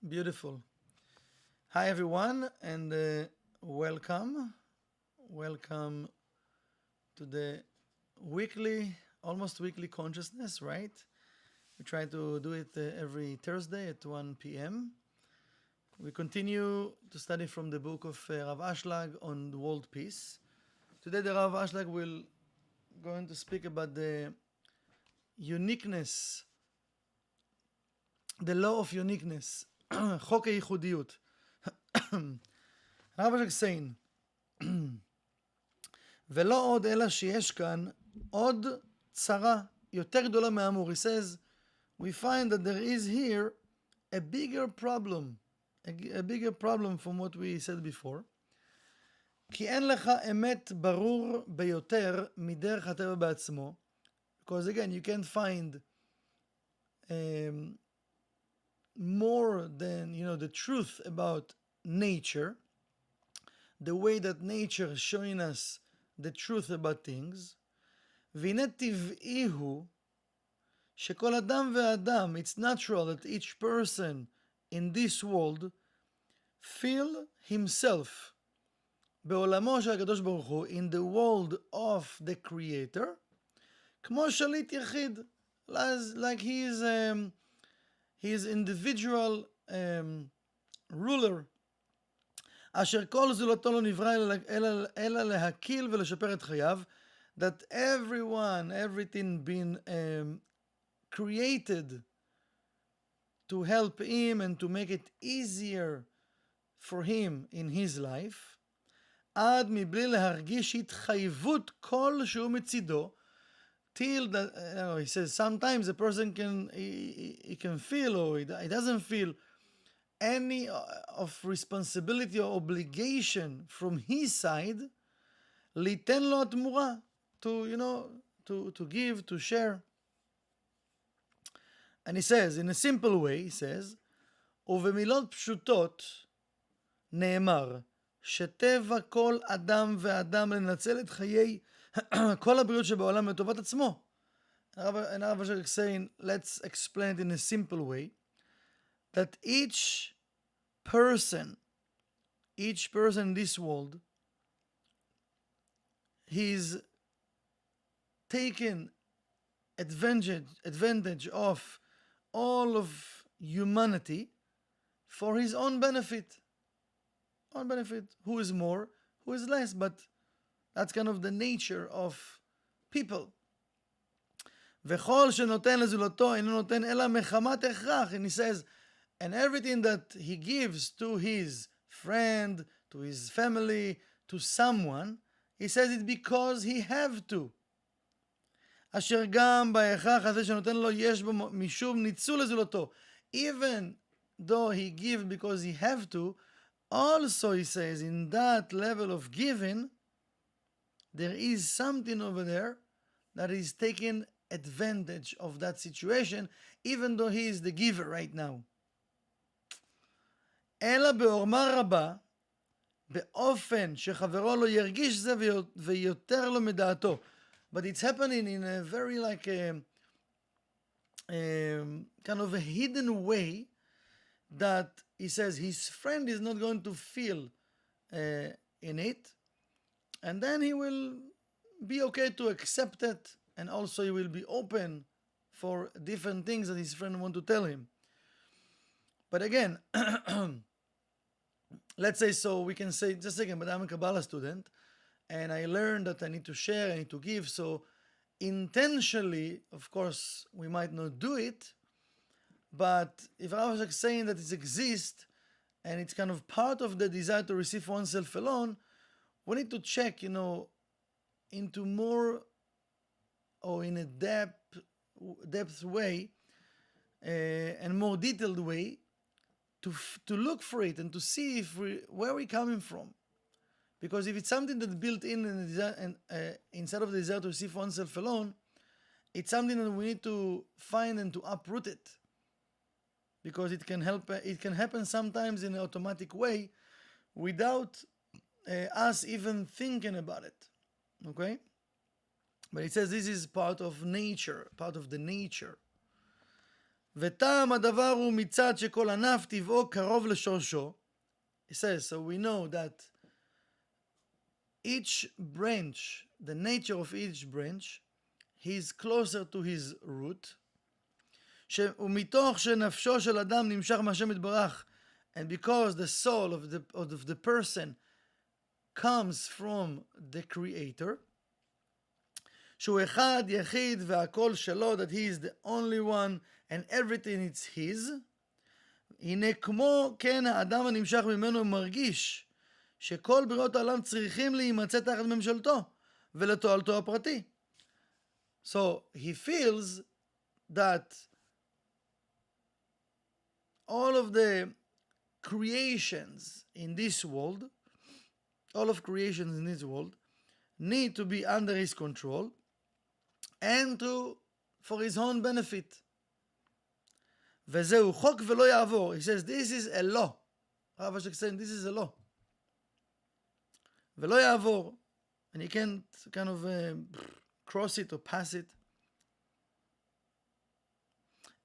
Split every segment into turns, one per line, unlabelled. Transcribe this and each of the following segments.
Beautiful. Hi, everyone, and welcome. Welcome to the almost weekly consciousness, right? We try to do it every Thursday at 1 p.m. We continue to study from the book of Rav Ashlag on the world peace. Today, the Rav Ashlag will going to speak about the uniqueness, the law of uniqueness, חוק הייחודיות. הרב אשלג saying, ולא עוד אלא שיש כאן עוד צרה יותר גדולה מהאמור. He says, we find that there is here a bigger problem, a bigger problem from what we said before. כי אין לך אמת ברור ביותר מדרך הטבע בעצמו. Because again, you can't find more than, the truth about nature, the way that nature is showing us the truth about things. והנה טבעי הוא שכל אדם ואדם, it's natural that each person in this world feel himself בעולמו של הקדוש ברוך הוא, in the world of the creator, כמו שליט יחיד, like he is individual ruler, אשר כל זולתו לא נברא אלא להקיל ולשפר את חייו, that everything been created to help him and to make it easier for him in his life, עד מבלי להרגיש התחייבות כלשהו מצידו, till that, he says sometimes a person he can feel, or he doesn't feel any of responsibility or obligation from his side, ליתן לו התמורה, to give, to share. And he says, in a simple way, he says, ובמילות פשוטות נאמר, שטבע כל אדם ואדם לנצל את חיי כל הבריאות שבעולם לטובת עצמו. And Rav Ashlag is saying, let's explain it in a simple way, that each person in this world, he's taken advantage of all of humanity for his own benefit. Who is more, who is less, but that's kind of the nature of people. וכל שנותן לזולתו אינו נותן אלא מחמת הכרח. And he says, and everything that he gives to his friend, to his family, to someone, he says it because he have to. אשר גם בהכרח הזה שנותן לו יש בו משום ניצול לזולתו. Even though he gives because he have to, also he says in that level of giving, there is something over there that is taking advantage of that situation, even though he is the giver right now. אלא בעורמה רבה, באופן שחברו לא ירגיש זה ויותר לו מדעתו. But it's happening in a very kind of a hidden way, that he says his friend is not going to feel in it, and then he will be okay to accept it, and also he will be open for different things that his friend want to tell him. But again, let's say, so we can say, just a second, but I'm a Kabbalah student, and I learned that I need to share, I need to give, so intentionally, of course, we might not do it, but if I was saying that it exists, and it's kind of part of the desire to receive for oneself alone, we need to check, into more, or in a depth way, and more detailed way, to look for it and to see where we're coming from. Because if it's something that's built in the desire, and instead of the desire to receive for oneself alone, it's something that we need to find and to uproot it. Because it can happen sometimes in an automatic way without us even thinking about it. Okay? But it says this is part of nature, part of the nature. וטעם הדבר הוא מצד שכל ענף טבעו קרוב לשורשו. He says, so we know that each branch, the nature of each branch, he is closer to his root. ומתוך שנפשו של אדם נמשך מהשם יתברך, and because the soul of the person comes from the creator, שהוא אחד יחיד והכל שלו, that he is the only one and everything is his. הנה כמו כן האדם הנמשך ממנו מרגיש שכל בריאות העולם צריכים להימצא תחת ממשלתו ולתועלתו הפרטי. So he feels that all of the creations in this world, need to be under his control and for his own benefit. וזהו חוק ולא יעבור. He says this is a law. Rav Ashek saying this is a law. ולא יעבור. And you can't kind of cross it or pass it.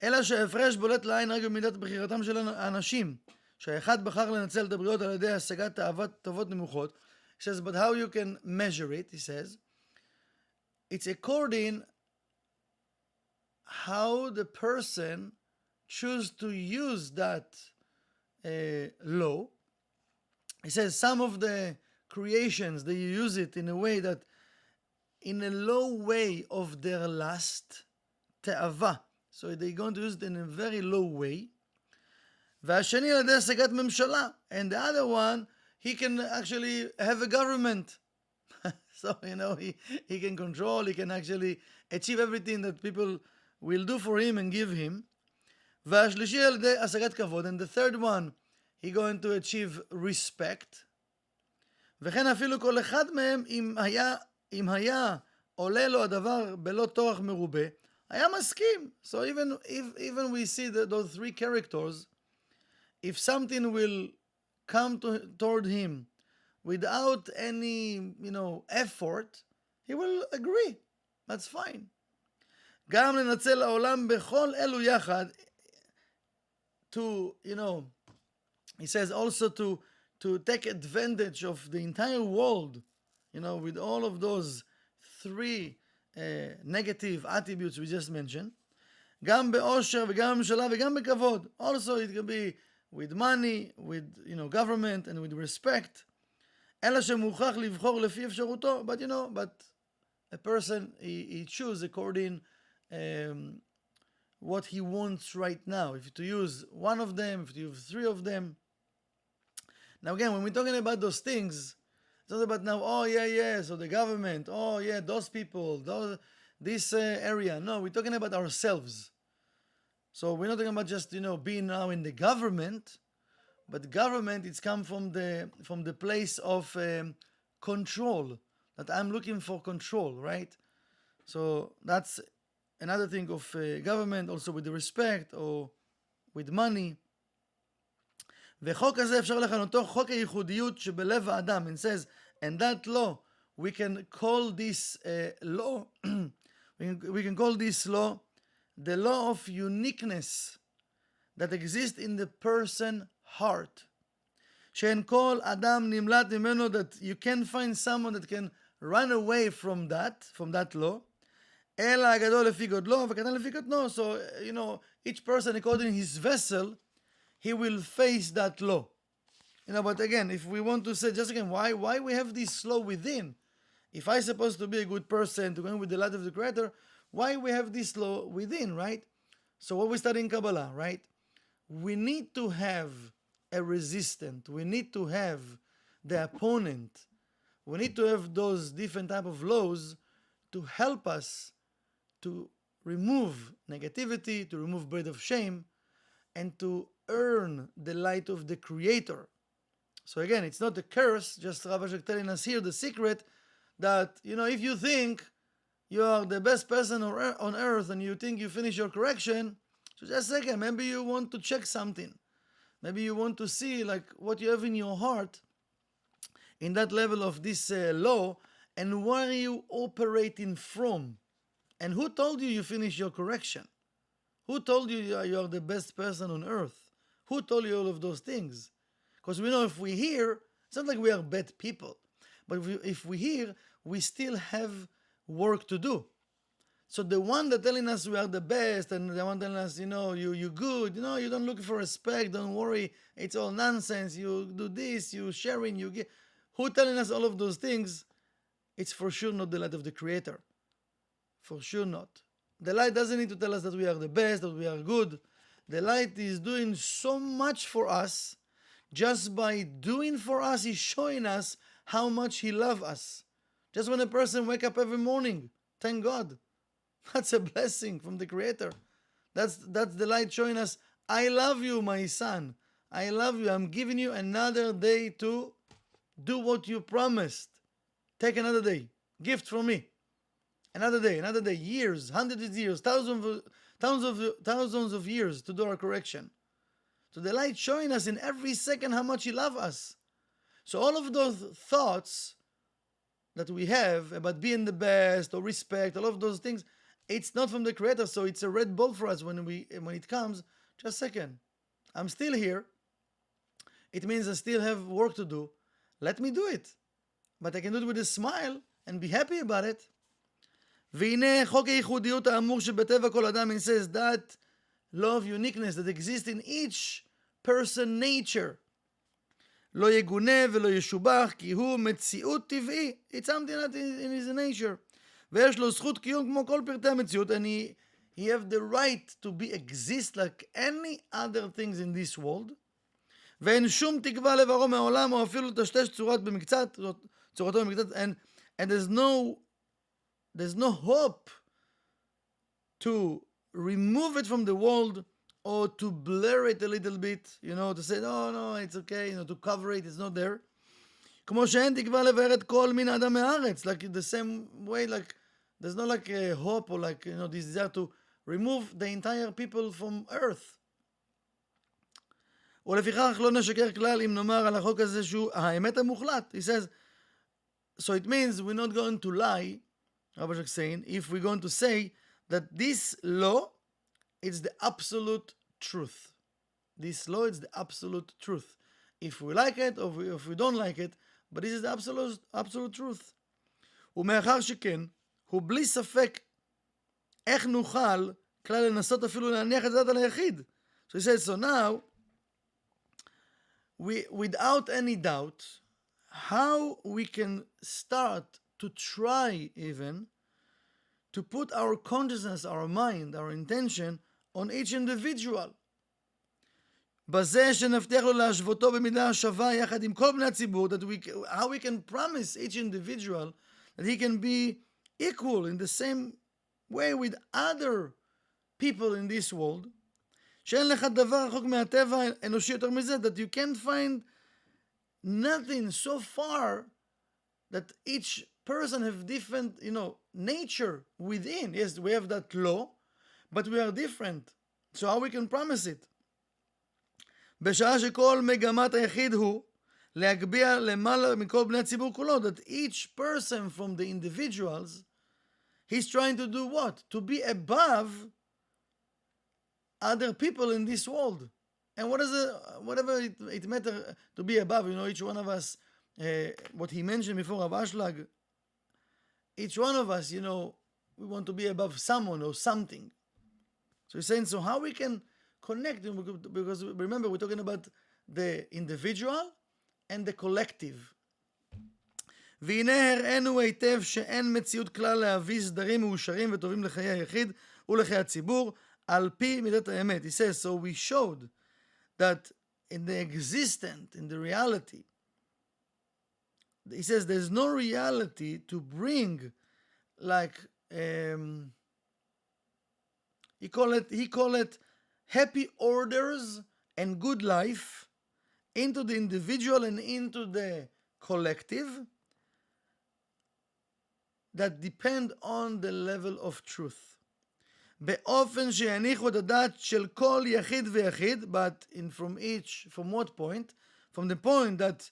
אלא שההפרש בולט לעין רק במידת בחירתם של האנשים, שהאחד בחר לנצל את הבריאות על ידי השגת טובות נמוכות. He says, but how you can measure it, he says, it's according how the person choose to use that law. He says some of the creations, they use it in a way that, in a low way of their lust, תאווה. So they're going to use it in a very low way. והשני על ידי השגת ממשלה. And the other one, he can actually have a government. So, he can control, he can actually achieve everything that people will do for him and give him. והשלישי על ידי השגת כבוד. And the third one, he going to achieve respect. וכן אפילו כל אחד מהם, אם היה עולה לו הדבר בלא טורח מרובה, היה מסכים. So even we see those three characters, if something will come toward him without any, effort, he will agree. That's fine. גם לנצל העולם בכל אלו יחד, to, he says also to take advantage of the entire world, with all of those three negative attributes we just mentioned, גם באושר וגם בממשלה וגם בכבוד. Also it can be with money, with government, and with respect. אלא שמוכרח לבחור לפי אפשרותו, but a person he choose according what he wants right now. If to use one of them, if to use three of them. Now again, when we're talking about those things, it's not about now, so the government, those people, this area. No, we're talking about ourselves. So we're not talking about just, being now in the government, but government, it's come from the place of control, that I'm looking for control, right? So that's another thing of government, also with the respect or with money. וחוק הזה אפשר לכנותו חוק הייחודיות שבלב האדם. It says, and that law, we can call this law, we can call this law the law of uniqueness that exists in the person heart. שאין כל אדם נמלט ממנו, that you can find someone that can run away from that law. אלא הגדול לפי גודלו וקטן לפי קטנו. So, each person according to his vessel, he will face that law. But again, if we want to say, just again, why we have this law within? If I'm supposed to be a good person, to go with the light of the Creator, why we have this law within, right? So what we study in Kabbalah, right? We need to have a resistant. We need to have the opponent. We need to have those different type of laws to help us to remove negativity, to remove bread of shame, and to earn the light of the Creator. So again, it's not a curse, just Rav Ashek telling us here the secret that, if you think you are the best person on earth and you think you finish your correction, so just a second, maybe you want to check something. Maybe you want to see what you have in your heart in that level of this law, and where are you operating from? And who told you finish your correction? Who told you you are the best person on earth? Who told you all of those things? Because we know if we hear, it's not like we are bad people, but if we hear, we still have work to do. So the one that telling us we are the best, and the one telling us, you good, you don't look for respect, don't worry, it's all nonsense, you do this, you sharing, you give. Who telling us all of those things? It's for sure not the light of the Creator. For sure not. The light doesn't need to tell us that we are the best, that we are good. The light is doing so much for us. Just by doing for us, he's showing us how much he loves us. Just when a person wake up every morning, thank God. That's a blessing from the Creator. That's the light showing us, I love you, my son. I love you. I'm giving you another day to do what you promised. Take another day. Gift from me. Another day, years, hundreds of years, thousands of years to do our correction. So the light showing us in every second how much he loves us. So all of those thoughts that we have about being the best or respect, all of those things, it's not from the Creator. So it's a red bulb for us when it comes. Just a second. I'm still here. It means I still have work to do. Let me do it. But I can do it with a smile and be happy about it. והנה חוק הייחודיות האמור שבטבע כל אדם, it says that law of uniqueness that exists in each person nature לא יגונה ולא ישובח כי הוא מציאות טבעי. It's something that is in his nature. ויש לו זכות קיום כמו כל פרטי המציאות, and he have the right to be exist like any other things in this world. ואין שום תקווה לברו מהעולם או אפילו לטשטש צורתו במקצת, and there's no hope to remove it from the world or to blur it a little bit, to say, no, it's okay, to cover it, it's not there. כמו שאין תקווה לבאר את כל מין האדם מהארץ, like the same way, like there's no like a hope or like, desire to remove the entire people from earth. ולפיכך לא נשקר כלל אם נאמר על החוק הזה שהוא האמת המוחלט. He says, so it means we're not going to lie, Rabbi Shak saying, if we're going to say that this law is the absolute truth. This law is the absolute truth. If we like it or if we don't like it, but this is the absolute truth. ומאחר שכן, הוא בלי ספק איך נוכל כלל לנסות אפילו להניח את זה על היחיד. So he says, so now, without any doubt, how we can start to try even to put our consciousness, our mind, our intention on each individual. בזה שנבטיח לו להשוותו במידה השווה יחד עם כל בני הציבור, how we can promise each individual that he can be equal in the same way with other people in this world. שאין לך דבר רחוק מהטבע האנושי יותר מזה, that you can't find nothing so far that each person have different, nature within. Yes, we have that law, but we are different. So how we can promise it? בשעה שכל מגמת היחיד הוא להגביה למעלה מכל בני הציבור כולו, that each person from the individuals, he's trying to do what? To be above other people in this world. And whatever it matters to be above, each one of us, what he mentioned before, Rav Ashlag, each one of us, we want to be above someone or something. So he's saying, so how we can connect, because remember, we're talking about the individual and the collective. והנה הראינו היטב שאין מציאות כלל להביא סדרים מאושרים וטובים לחיי היחיד ולחיי הציבור על פי מידת האמת. He says, so we showed that in the reality, he says there's no reality to bring like he call it happy orders and good life into the individual and into the collective that depend on the level of truth. באופן שיניחו את הדעת של כל יחיד ויחיד, but from what point? From the point that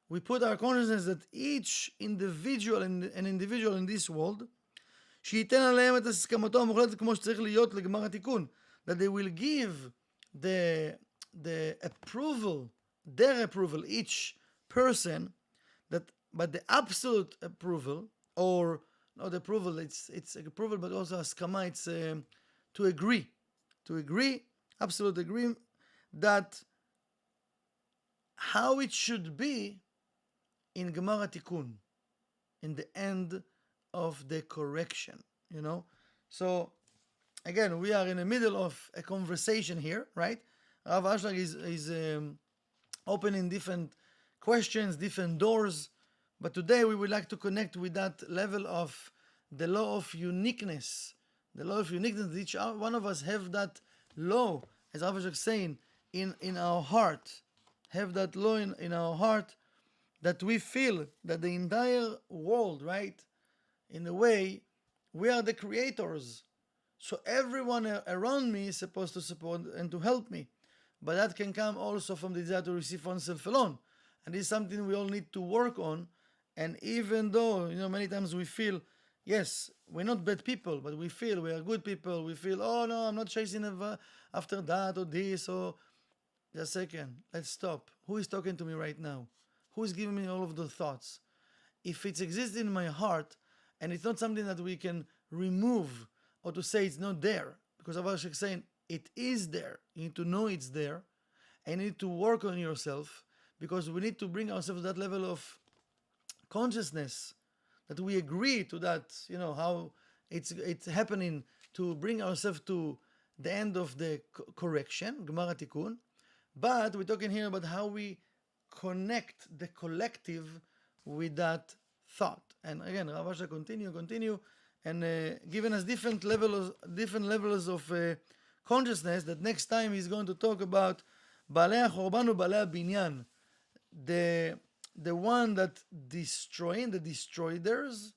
we put our consciousness that each individual and an individual in this world, שייתן עליהם את הסכמתו המוחלטת כמו שצריך להיות לגמר התיקון. that they will give the approval, their approval, each person, that but the absolute approval, or not approval, it's approval, but also askama, it's to agree, absolute agree, that how it should be in Gemara Tikkun, in the end of the correction, So again, we are in the middle of a conversation here, right? Rav Ashlag is opening different questions, different doors, but today we would like to connect with that level of the law of uniqueness. The law of uniqueness, each one of us have that law, as Rav Ashlag is saying, in our heart, have that law in our heart, that we feel that the entire world, right, in a way, we are the creators. So everyone around me is supposed to support and to help me. But that can come also from the desire to receive for oneself alone. And this is something we all need to work on. And even though, many times we feel, yes, we're not bad people, but we feel we are good people. We feel, oh no, I'm not chasing after that or this, or just a second, let's stop. Who is talking to me right now? Who is giving me all of those thoughts? If it exists in my heart, and it's not something that we can remove, or to say it's not there, because Avash is saying it is there. You need to know it's there, and you need to work on yourself, because we need to bring ourselves to that level of consciousness that we agree to that, how it's happening, to bring ourselves to the end of the correction, Gemara Tikkun. But we're talking here about how we connect the collective with that thought. And again, Rav Asher continue, and giving us different levels of consciousness. That next time he's going to talk about Balei HaChorban u'Balei HaBinyan, the one that destroying, the destroyers.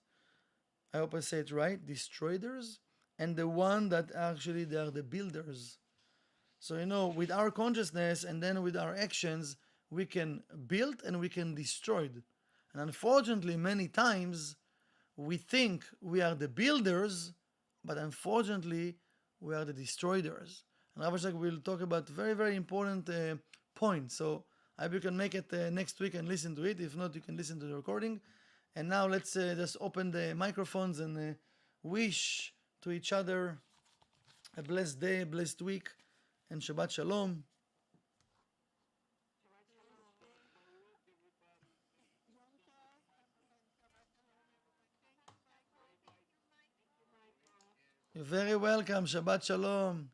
I hope I say it right, destroyers, and the one that actually they are the builders. So with our consciousness and then with our actions, we can build and we can destroy. And unfortunately, many times we think we are the builders, but unfortunately we are the destroyers. And Rav Shak will talk about very, very important points. So I hope you can make it next week and listen to it. If not, you can listen to the recording. And now let's just open the microphones and wish to each other a blessed day, a blessed week, and Shabbat Shalom. You're very welcome. Shabbat Shalom.